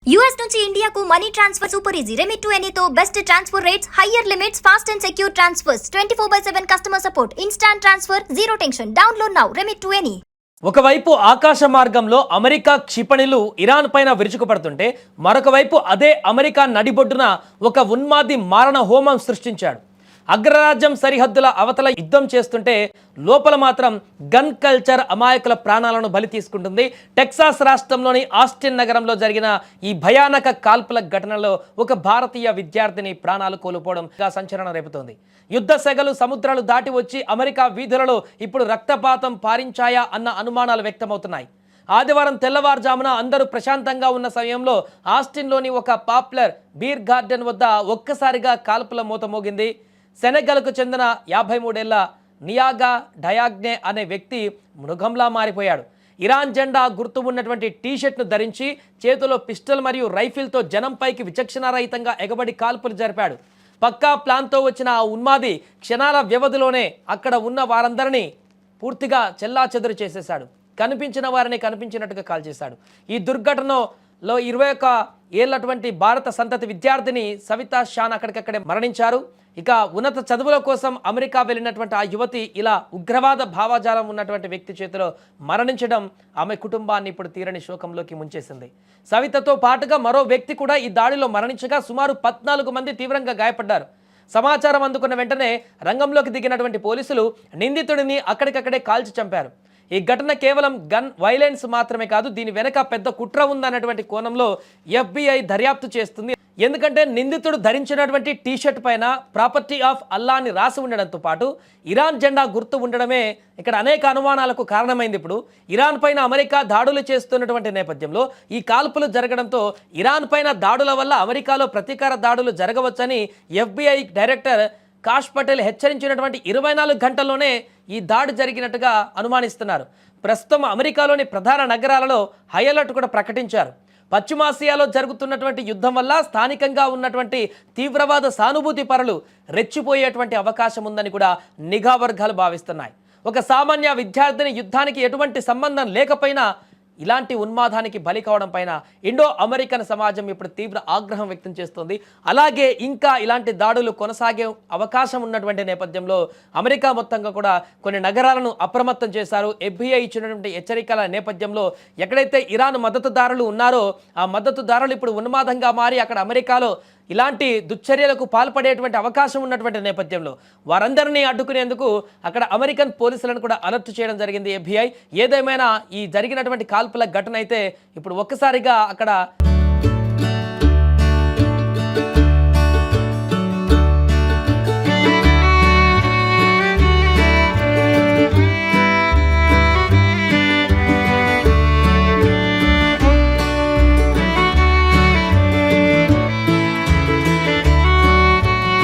US నుంచి ఇండియాకు money transfer super easy. Remit to ఎనీతో best transfer rates, higher limits, fast and secure transfers, 24/7 customer support, instant transfer, zero tension. Download now remit to any. ఒకవైపు ఆకాశ మార్గంలో America క్షిపణులు Iran పైన విరుచుకుపడుతుంటే మరొక వైపు అదే అమెరికా నడిబొడ్డున ఒక ఉన్మాది మారణ హోమం సృష్టించాడు. అగ్రరాజ్యం సరిహద్దుల అవతల యుద్ధం చేస్తుంటే లోపల మాత్రం గన్ కల్చర్ అమాయకుల ప్రాణాలను బలి తీసుకుంటుంది. టెక్సాస్ రాష్ట్రంలోని ఆస్టిన్ నగరంలో జరిగిన ఈ భయానక కాల్పుల ఘటనలో ఒక భారతీయ విద్యార్థిని ప్రాణాలు కోల్పోవడం సంచలనం రేపుతోంది. యుద్ధ సెగలు సముద్రాలు దాటి వచ్చి అమెరికా వీధులలో ఇప్పుడు రక్తపాతం పారించాయా అన్న అనుమానాలు వ్యక్తమవుతున్నాయి. ఆదివారం తెల్లవారుజామున అందరూ ప్రశాంతంగా ఉన్న సమయంలో ఆస్టిన్లోని ఒక పాపులర్ బీర్ గార్డెన్ వద్ద ఒక్కసారిగా కాల్పుల మూత మోగింది. సెనెగల్కు చెందిన 53 ఏళ్ల నియాగా డయాగ్నే అనే వ్యక్తి మృగంలా మారిపోయాడు. ఇరాన్ జెండా గుర్తు ఉన్నటువంటి టీషర్ట్ను ధరించి చేతిలో పిస్టల్ మరియు రైఫిల్తో జనంపైకి విచక్షణారహితంగా ఎగబడి కాల్పులు జరిపాడు. పక్కా ప్లాన్తో వచ్చిన ఆ ఉన్మాది క్షణాల వ్యవధిలోనే అక్కడ ఉన్న వారందరినీ పూర్తిగా చెల్లాచెదురు చేసేశాడు. కనిపించిన వారిని కనిపించినట్టుగా కాల్చేశాడు. ఈ దుర్ఘటనలో 21 ఏళ్లటువంటి భారత సంతతి విద్యార్థిని సవితా షాన్ అక్కడికక్కడే మరణించారు. ఇక ఉన్నత చదువుల కోసం అమెరికా వెళ్ళినటువంటి ఆ యువతి ఇలా ఉగ్రవాద భావజాలం ఉన్నటువంటి వ్యక్తి చేతిలో మరణించడం ఆమె కుటుంబాన్ని ఇప్పుడు తీరని శోకంలోకి ముంచేసింది. సవితతో పాటుగా మరో వ్యక్తి కూడా ఈ దాడిలో మరణించగా సుమారు 14 మంది తీవ్రంగా గాయపడ్డారు. సమాచారం అందుకున్న వెంటనే రంగంలోకి దిగినటువంటి పోలీసులు నిందితుడిని అక్కడికక్కడే కాల్చి చంపారు. ఈ ఘటన కేవలం గన్ వైలెన్స్ మాత్రమే కాదు, దీని వెనక పెద్ద కుట్ర ఉందన్నటువంటి కోణంలో FBI దర్యాప్తు చేస్తుంది. ఎందుకంటే నిందితుడు ధరించినటువంటి టీషర్ట్ పైన ప్రాపర్టీ ఆఫ్ అల్లా అని రాసి ఉండడంతో పాటు ఇరాన్ జెండా గుర్తు ఉండడమే ఇక్కడ అనేక అనుమానాలకు కారణమైంది. ఇప్పుడు ఇరాన్ పైన అమెరికా దాడులు చేస్తున్నటువంటి నేపథ్యంలో ఈ కాల్పులు జరగడంతో ఇరాన్ పైన దాడుల వల్ల అమెరికాలో ప్రతీకార దాడులు జరగవచ్చని FBI డైరెక్టర్ కాష్ పటేల్ హెచ్చరించినటువంటి 24 గంటల్లోనే ఈ దాడి జరిగినట్టుగా అనుమానిస్తున్నారు. ప్రస్తుతం అమెరికాలోని ప్రధాన నగరాలలో హై అలర్ట్ కూడా ప్రకటించారు. పశ్చిమాసియాలో జరుగుతున్నటువంటి యుద్ధం వల్ల స్థానికంగా ఉన్నటువంటి తీవ్రవాద సానుభూతి పరులు రెచ్చిపోయేటువంటి అవకాశం ఉందని కూడా నిఘా వర్గాలు భావిస్తున్నాయి. ఒక సామాన్య విద్యార్థిని యుద్ధానికి ఎటువంటి సంబంధం లేకపోయినా ఇలాంటి ఉన్మాదానికి బలి కావడం పైన ఇండో అమెరికన్ సమాజం ఇప్పుడు తీవ్ర ఆగ్రహం వ్యక్తం చేస్తుంది. అలాగే ఇంకా ఇలాంటి దాడులు కొనసాగే అవకాశం ఉన్నటువంటి నేపథ్యంలో అమెరికా మొత్తంగా కూడా కొన్ని నగరాలను అప్రమత్తం చేశారు. FBI ఇచ్చినటువంటి హెచ్చరికల నేపథ్యంలో ఎక్కడైతే ఇరాన్ మద్దతుదారులు ఉన్నారో ఆ మద్దతుదారులు ఇప్పుడు ఉన్మాదంగా మారి అక్కడ అమెరికాలో ఇలాంటి దుశ్చర్యలకు పాల్పడేటువంటి అవకాశం ఉన్నటువంటి నేపథ్యంలో వారందరినీ అడ్డుకునేందుకు అక్కడ అమెరికన్ పోలీసులను కూడా అలర్ట్ చేయడం జరిగింది FBI. ఏదేమైనా ఈ జరిగినటువంటి కాల్పుల ఘటన అయితే ఇప్పుడు ఒక్కసారిగా అక్కడ